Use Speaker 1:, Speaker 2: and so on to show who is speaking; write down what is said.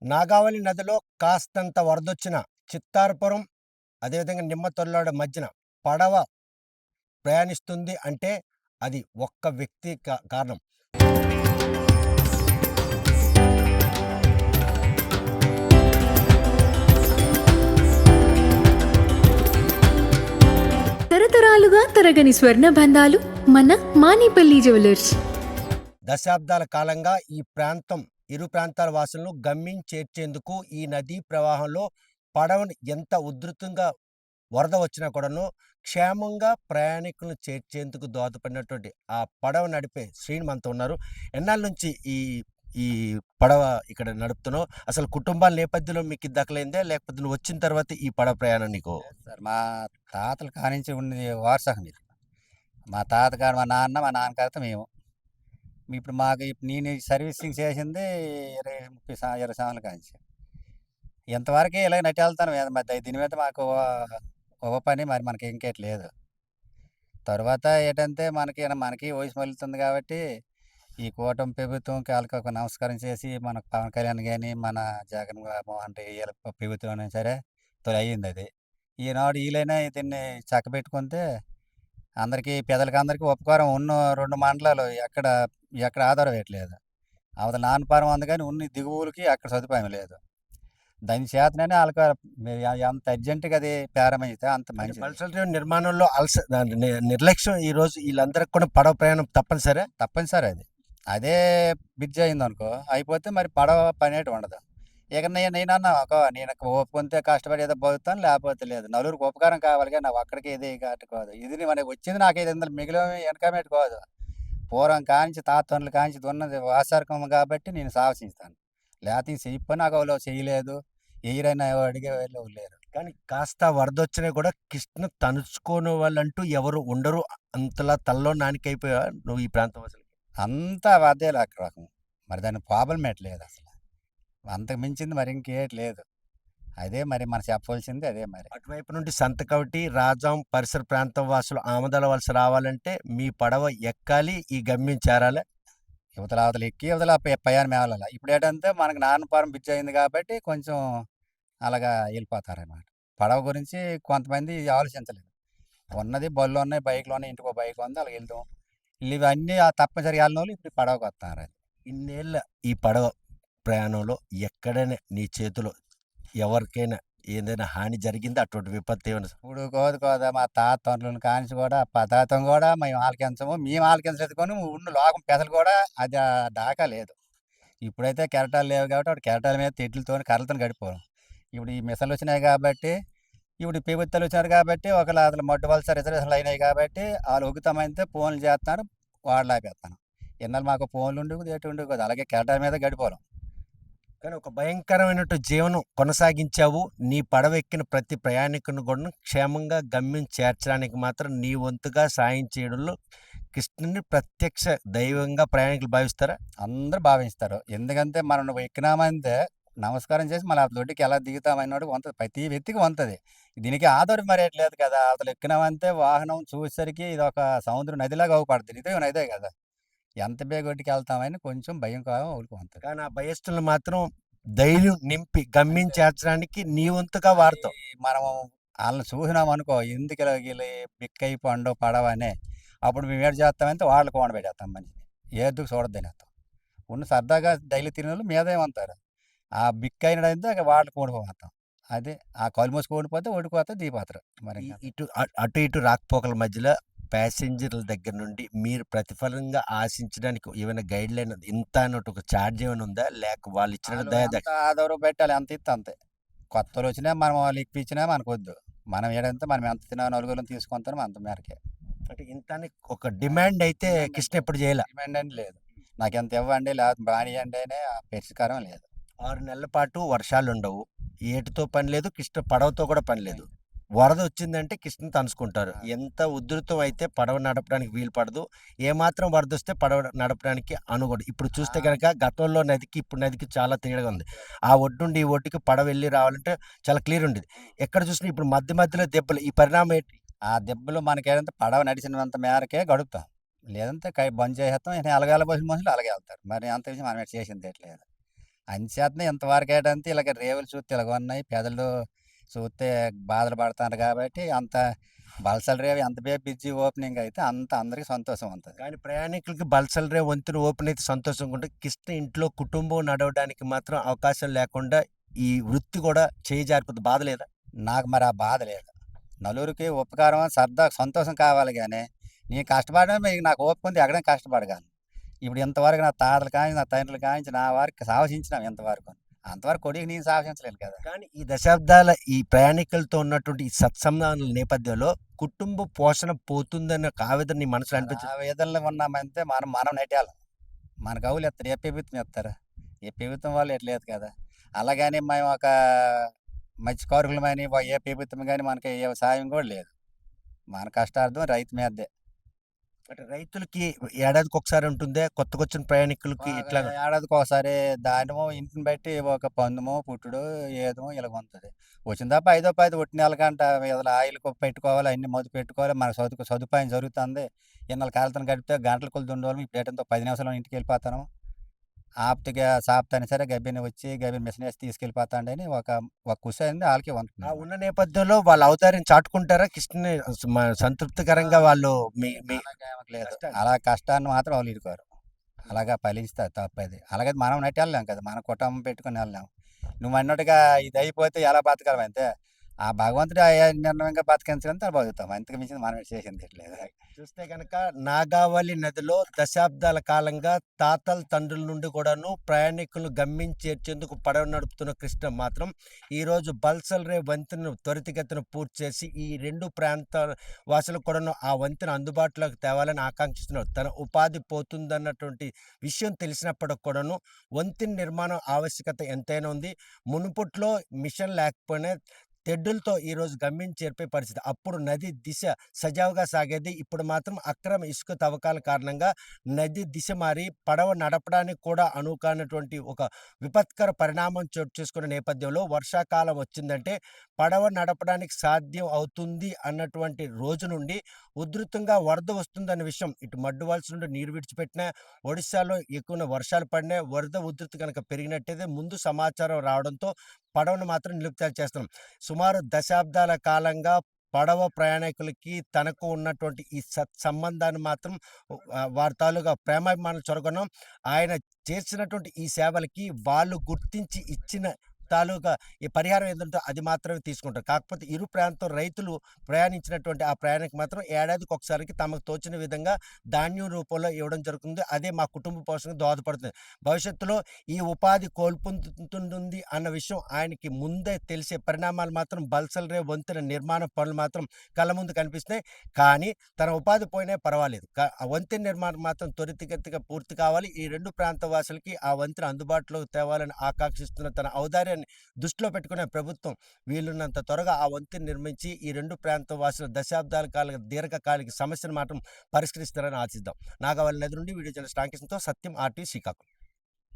Speaker 1: నాగావళి నదిలో కాస్తంత వరదొచ్చినా చిత్తారపురం, అదేవిధంగా నిమ్మతొల్లాడ మధ్యన పడవ ప్రయాణిస్తుంది అంటే అది ఒక్క వ్యక్తి కారణం.
Speaker 2: తరతరాలుగా తరగని స్వర్ణ బంధాలు మన మానిపల్లి జ్యువెలర్స్.
Speaker 1: దశాబ్దాల కాలంగా ఈ ప్రాంతం ఇరు ప్రాంతాల వాసులను గమ్యం చేర్చేందుకు ఈ నదీ ప్రవాహంలో పడవను ఎంత ఉధృతంగా వరద వచ్చినా కూడాను క్షేమంగా ప్రయాణికులను చేర్చేందుకు దోహదపడినటువంటి ఆ పడవ నడిపే శ్రీను మనతో ఉన్నారు. ఎన్నాళ్ళ నుంచి ఈ ఈ పడవ ఇక్కడ నడుపుతున్నావు? అసలు కుటుంబాల నేపథ్యంలో మీకు ఇది దక్కలేందే? లేకపోతే నువ్వు వచ్చిన తర్వాత ఈ పడవ ప్రయాణం నీకు?
Speaker 3: లేదు సార్. మా తాతల కానించి ఉన్నది వారసత్వం ఇది. మా తాతగారు, మా నాన్న, మా నాన్నగారితో మేము. ఇప్పుడు మాకు నేను ఈ సర్వీసింగ్ చేసింది 20, 30 20 సంవత్సరాల కానించి. ఇంతవరకే ఇలాగ నట్టెళ్తాను. మరి దీని మీద మాకు ఓ పని మరి మనకి ఇంకేటి లేదు. తరువాత ఏంటంటే మనకి వయసు మళ్ళుతుంది కాబట్టి ఈ కూటమి ప్రభుత్వంకి ఆళ్ళకి ఒక నమస్కారం చేసి మనకు పవన్ కళ్యాణ్ గాని, మన జగన్ మోహన్ రెడ్డి ఈళ్ళ ప్రభుత్వం అయినా సరే అయ్యిందది. ఈనాడు ఈళ్ళైనా దీన్ని చక్కబెట్టుకుంటే అందరికీ పేదలకందరికీ ఉపకారం. ఉన్న 2 మండలాలు ఎక్కడ ఆధారం వేయట్లేదు. అవతల నానపారం ఉంది కానీ ఉన్న దిగువలకి అక్కడ సదుపాయం లేదు. దాని చేతననే ఆళ్ళకి ఎంత అర్జెంట్‌గా అది ప్రారంభమైతే అంత
Speaker 1: అంటే
Speaker 3: మంచిది.
Speaker 1: బల్సల్ డ్రైవ్ నిర్మాణంలో నిర్లక్ష్యం ఈ రోజు వీళ్ళందరికి కూడా పడవ ప్రయాణం తప్పనిసరే.
Speaker 3: తప్పనిసరి అది. అదే బ్రిడ్జ్ అయిందనుకో, అయిపోతే మరి పడవ పనేటి ఉండదు. ఇక నేనన్నా నేను ఒప్పుకుంటే కష్టపడి ఏదో బతుకుతాను, లేకపోతే లేదు. నలుగురికి ఉపకారం కావాలి గానీ నాకు ఒక్కడికి ఇది కాదు కాదు. ఇది మనకి వచ్చింది నాకు 500 మిగిలినవి వెనకమేటి కాదు. పూర్వం కానించి తాతోన్ల కానించి ఉన్నది వారసత్వం కాబట్టి నేను సాహసిస్తాను. లేకపోతే ఈ చెయ్యి పని నాకు ఎవరు చేయలేదు, ఎయ్యరని అడిగేవాళ్ళు లేరు.
Speaker 1: కానీ కాస్త వరదొచ్చినా కూడా కృష్ణ తణుచుకోని వాళ్ళంటూ ఎవరు ఉండరు. అంతలా తలలో నానికైపోయావా నువ్వు ఈ ప్రాంతం అసలు?
Speaker 3: అంతా అదే రకం. మరి దాని ప్రాబ్లమ్ ఏటి లేదసల. అంతకు మించింది మరి ఇంకేటి లేదు. అదే మరి మనం చెప్పవలసింది అదే మరి.
Speaker 1: అటువైపు నుండి సంతకవటి, రాజాం పరిసర ప్రాంతం వాసులు ఆమదాల వలస రావాలంటే మీ పడవ ఎక్కాలి, ఈ గమ్యం చేరాలి.
Speaker 3: అవతల ఎక్కి అవతల పయాన మేళాల. ఇప్పుడేటంటే మనకు నాన్నపురం బ్రిడ్జ్ అయింది కాబట్టి కొంచెం అలాగా వెళ్ళిపోతారనమాట. పడవ గురించి కొంతమంది ఆలోచించలేదు. ఉన్నది బళ్ళున్నాయి, బైకులున్నాయి, ఇంటికో బైక్ ఉంది అలాగ వెళ్తాం. ఇవన్నీ తప్పనిసరిగా వెళ్ళినోళ్ళు ఇప్పుడు పడవకొస్తున్నారు.
Speaker 1: ఇన్నేళ్ళ ఈ పడవ ప్రయాణంలో ఎక్కడైనా నీ చేతిలో ఎవరికైనా ఏదైనా హాని జరిగిందా? అటువంటి విపత్తు ఏమైనా?
Speaker 3: ఇప్పుడు కోదు మా తాతోళ్ళని కానించి కూడా పదార్థం కూడా మేము ఆలకించము. మేము ఆలకించలేదు కొని ఉన్న లోకం పెసలు కూడా అది దాకా లేదు. ఇప్పుడైతే కెరటాలు లేవు కాబట్టి అప్పుడు కెరటాల మీద తెడ్లతోని కర్రలతోని గడిపోవడం. ఇప్పుడు ఈ మిషన్లు వచ్చినాయి కాబట్టి, ఇప్పుడు ప్రభుత్వాలు వచ్చారు కాబట్టి ఒకవేళ అసలు మడ్డు వలస రిజర్వేషన్లు అయినాయి కాబట్టి వాళ్ళు ఉగుతామంటే ఫోన్లు చేస్తున్నారు, వాడలేకపోతున్నాం. ఇన్నాళ్ళు మాకు ఫోన్లు ఉండేవి ఏటి ఉండేవి కాదు. అలాగే కెరటాల మీద గడిపోవడం.
Speaker 1: కానీ ఒక భయంకరమైనటువంటి జీవనం కొనసాగించావు. నీ పడవ ఎక్కిన ప్రతి ప్రయాణికుని కూడా క్షేమంగా గమ్యం చేర్చడానికి మాత్రం నీ వంతుగా సాయం చేయడంలో కృష్ణుని ప్రత్యక్ష దైవంగా ప్రయాణికులు భావిస్తారా?
Speaker 3: అందరూ భావిస్తారు. ఎందుకంటే మనం నువ్వు ఎక్కినామంటే నమస్కారం చేసి మళ్ళీ అవతల ఒడ్డుకి ఎలా దిగుతామన్నోడికి వంతది. ప్రతి వ్యక్తికి వంతది. దీనికి ఆధారం మరేటి లేదు కదా! అవతల ఎక్కినామంటే వాహనం చూసేసరికి ఇదొక సముద్రం నదిలాగా అవుపడుద్ది. ఇదే నదే కదా! ఎంత బేగ ఒడ్డుకెళ్తామని కొంచెం భయం ఓళ్ళకి వంతది.
Speaker 1: కానీ ఆ భయస్థులను మాత్రం ధైర్యం నింపి గమ్యం
Speaker 3: అంతే.
Speaker 1: చేర్చడానికి నీ వంతుగా వాడతావు.
Speaker 3: మనం ఆళ్ళని చూసినామనుకో ఎందుకిలా ఈళ్ళు బిక్కయి పండు పడవనే. అప్పుడు మేమేటి చేస్తామంటే వాళ్ళకి వండబెట్టేస్తాం మనిషిని. ఏదుకు చూడొద్దనేస్తాం. ఉన్న సరదాగా డైలీ తిరిగినోళ్ళు మీదే వంతారు. ఆ బిక్కయినడంతే ఇక వాళ్ళకి వండిపోతాం. అదే ఆ కళ్ళు మూసుకొని వండిపోతే ఒడ్డుకోతే దిగిపోతారు. మరి
Speaker 1: అటు ఇటు రాకపోకల మధ్యలో ప్యాసింజర్ల దగ్గర నుండి మీరు ప్రతిఫలంగా ఆశించడానికి ఏమైనా గైడ్ లైన్ ఇంత అన్నట్టు ఒక ఛార్జ్ ఏమైనా ఉందా? లేక వాళ్ళు ఇచ్చిన
Speaker 3: ఆళ్ళు
Speaker 1: దయ
Speaker 3: ఎంత ఆదరవు పెట్టాలి ఎంత ఇత్తే అంతే. కొత్తోళ్ళొచ్చినా మనం వాళ్ళు ఇప్పించినా మనకొద్దు. మనం ఏడంటే మనం ఎంత తిన్నా నలుగురిని తీసుకొస్తాం అంత మేరకే.
Speaker 1: అంటే ఇంత అని ఒక డిమాండ్ అయితే కృష్ణ ఎప్పుడు చేయలే.
Speaker 3: డిమాండ్ అని లేదు. నాకింత ఇవ్వండి లేకపోతే బానియ్యండి అనే పరిష్కారం లేదు.
Speaker 1: 6 నెలల పాటు వర్షాలుండవు. ఏటితో పని లేదు. కృష్ణ పడవతో కూడా పని లేదు. వరద వచ్చిందంటే కృష్ణని తలుచుకుంటారు. ఎంత ఉధృతం అయితే పడవ నడపడానికి వీలు పడదు. ఏమాత్రం వరదొస్తే పడవ నడపడానికి అనుకోడు. ఇప్పుడు చూస్తే గనక గతంలో నదికి, ఇప్పుడు నదికి చాలా తేడాగా ఉంది. ఆ ఒడ్డు నుండి ఈ ఒడ్డుకి పడవ వెళ్లి రావాలంటే చాలా క్లియర్ ఉండేది. ఎక్కడ చూసినా ఇప్పుడు మధ్య మధ్యలో దెబ్బలు. ఈ పరిణామం ఏంటి?
Speaker 3: ఆ దెబ్బలు మనకేంటంటే పడవ నడిచినంత మేరకే గడుపుతాం. లేదంటే బంద్ చేసేస్తాం. ఇక అలగాల పోసిన మనుషులు అలాగే వెళ్తారు. మరి అంతకుమించి మనం చేసిందేటి లేదు. అంచేతనే ఇంతవరకు ఏంటంటే ఇలాగ రేవులు చూస్తే ఇలాగ ఉన్నాయి. పెదలు చూస్తే బాధలు పడుతున్నారు కాబట్టి అంత బలసల రేవు ఎంత బే బ్రిడ్జి ఓపెనింగ్ అయితే అంత అందరికి సంతోషం ఉంటది.
Speaker 1: కానీ ప్రయాణికులకి బల్సలరే వంతెన ఓపెన్ అయితే సంతోషంగా ఉంటది. కిష్ట ఇంట్లో కుటుంబం నడవడానికి మాత్రం అవకాశం లేకుండా ఈ వృత్తి కూడా చేయి జారిపోద్ది. బాధ లేదా?
Speaker 3: నాకు మరి ఆ బాధ లేదు. నలుగురికి ఉపకారం, సరదా, సంతోషం కావాలి గానీ, నేను కష్టపడడం నాకు ఓపిక ఉంది ఎక్కడైనా కష్టపడగలను. ఇప్పుడు ఇంతవరకు నా తాతల కానించి, నా తండ్రుల కానించి నా వారికి సాహసించినాం ఇంతవరకు. అంతవరకు కొడుకుకి నేను సాహసించలేను కదా!
Speaker 1: కానీ ఈ దశాబ్దాల ఈ ప్రయాణికులతో ఉన్నటువంటి ఈ సత్సంబంధాల నేపథ్యంలో కుటుంబ పోషణ పోతుందన్న ఒక ఆవేదన నీ మనసులో
Speaker 3: ఆ
Speaker 1: అనిపించదా?
Speaker 3: వేదనలో ఉన్నామంటే మనం మనం నెట్టాలి. మన కవులు ఇస్తారు. ఏ ప్రభుత్వం ఇస్తారు? ఏ ప్రభుత్వం వాళ్ళు ఇట్లేదు కదా! అలాగని మేము ఒక మత్స్య కారుకులమని ఏ ప్రభుత్వం గాని మనకి ఏ సాయం కూడా లేదు. మన కష్టార్జితం రైతు మీదే.
Speaker 1: అంటే రైతులకి ఏడాదికి ఒకసారి ఉంటుందే కొత్తగొచ్చిన ప్రయాణికులకి ఇట్లా
Speaker 3: ఏడాదికోసారి దానిమో ఇంటిని బట్టి ఒక పందుమో, పుట్టుడో ఏదో ఇలాగుంటది. వచ్చిన తప్ప ఐదో పదో ఒట్టి నెలకంట ఏదైనా ఆయిల్ పెట్టుకోవాలి, అన్ని మందు పెట్టుకోవాలి. మన సదుపాయం జరుగుతుంది. ఇన్నాళ్ళు కాళ్ళతోని గడిపితే గంటల కొలది ఉండేవాళ్ళం. ఇప్పుడు ఏంటంటే 10 నిమిషాల్లో ఇంటికెళ్ళిపోతాను. ఆప్తగా సాపుతాను సరే గబిని వచ్చి గబిని మిషన్ వేసి తీసుకెళ్ళిపోతాండని ఒక కుష అయింది ఆళ్ళకే
Speaker 1: ఆ
Speaker 3: వండుకున్నాం.
Speaker 1: ఉన్న నేపథ్యంలో వాళ్ళ ఔదార్యం చాటుకుంటారా? కిష్టని సంతృప్తికరంగా వాళ్ళు మీ మీ
Speaker 3: అలాగేమీ లేదు.
Speaker 1: కష్టాన్ని
Speaker 3: అలా కష్టాన్ని మాత్రం వాళ్ళు ఇరుకోరు. అలాగా ఫలించుతాది తప్పది. అలాగే మనం నట్టి వెళ్ళలేం కదా! మన కుటుంబం పెట్టుకొని వెళ్ళలేం. నువ్వు అన్నట్టుగా ఇది అయిపోతే ఎలా బతకలం అంతే. ఆ భగవంతుడు నిర్ణయంగా బతికించడంతో బతుకుతాం. అంతకు మించింది మనం చేసింది లేదు.
Speaker 1: చూస్తే గనక నాగావళి నదిలో దశాబ్దాల కాలంగా తాతల తండ్రుల నుండి కూడాను ప్రయాణికులను గమ్యం చేర్చేందుకు పడవ నడుపుతున్న కృష్ణ మాత్రం ఈరోజు బల్సల్ వంతెనను త్వరితగతిన పూర్తి చేసి ఈ రెండు ప్రాంతాల వాసులకు కూడాను ఆ వంతెన అందుబాటులోకి తేవాలని ఆకాంక్షిస్తున్నారు. తన ఉపాధి పోతుందన్నటువంటి విషయం తెలిసినప్పటికి కూడాను వంతెన నిర్మాణం ఆవశ్యకత ఎంతైనా ఉంది. మునుపట్లో మిషన్ లేకపోయినా తెడ్డులతో ఈరోజు గమ్యం చేర్పే పరిస్థితి. అప్పుడు నది దిశ సజావుగా సాగేది. ఇప్పుడు మాత్రం అక్రమ ఇసుక తవ్వకాల కారణంగా నది దిశ మారి పడవ నడపడానికి కూడా అనుకానటువంటి ఒక విపత్కర పరిణామం చోటు చేసుకున్న నేపథ్యంలో వర్షాకాలం వచ్చిందంటే పడవ నడపడానికి సాధ్యం అవుతుంది అన్నటువంటి రోజు నుండి ఉధృతంగా వరద వస్తుందన్న విషయం ఇటు మడ్డువలస నుండి నీరు విడిచిపెట్టినా, ఒడిశాలో ఎక్కువ వర్షాలు పడినా వరద ఉధృతి కనుక పెరిగినట్టయితే ముందు సమాచారం రావడంతో పడవను మాత్రం నిలుపుదల చేస్తున్నాం. సుమారు దశాబ్దాల కాలంగా పడవ ప్రయాణికులకి తనకు ఉన్నటువంటి ఈ సత్సంబంధాన్ని మాత్రం వారి తాలూకా ప్రేమాభిమానాలు చొరగొన్నాం. ఆయన చేసినటువంటి ఈ సేవలకి వాళ్ళు గుర్తించి ఇచ్చిన తాలూకా ఈ పరిహారం ఏదంటే అది మాత్రమే తీసుకుంటారు. కాకపోతే ఇరు ప్రాంతం రైతులు ప్రయాణించినటువంటి ఆ ప్రయాణానికి మాత్రం ఏడాదికి ఒకసారికి తమకు తోచిన విధంగా ధాన్యం రూపంలో ఇవ్వడం జరుగుతుంది. అదే మా కుటుంబ పోషణకు దోహదపడుతుంది. భవిష్యత్తులో ఈ ఉపాధి కోల్పొందుతుంది అన్న విషయం ఆయనకి ముందే తెలిసే పరిణామాలు మాత్రం బల్సల్ వంతెన నిర్మాణ పనులు మాత్రం కళ్ళ ముందు కనిపిస్తున్నాయి. కానీ తన ఉపాధి పోయినా పర్వాలేదు. ఆ వంతెన నిర్మాణం మాత్రం త్వరితగతిగా పూర్తి కావాలి. ఈ రెండు ప్రాంత వాసులకి ఆ వంతెన అందుబాటులోకి తేవాలని ఆకాంక్షిస్తున్న తన ఔదార్యాన్ని దృష్టిలో పెట్టుకునే ప్రభుత్వం వీలున్నంత త్వరగా ఆ వంతెన నిర్మించి ఈ రెండు ప్రాంత వాసుల దశాబ్దాల కాల దీర్ఘకాలిక సమస్యను మాత్రం పరిష్కరిస్తారని ఆశిద్దాం. నాగావళి నది నుండి వీడియో జర్నలిస్ట్ రామకృష్ణతో సత్యం, ఆర్టీవీ శ్రీకాకుళం.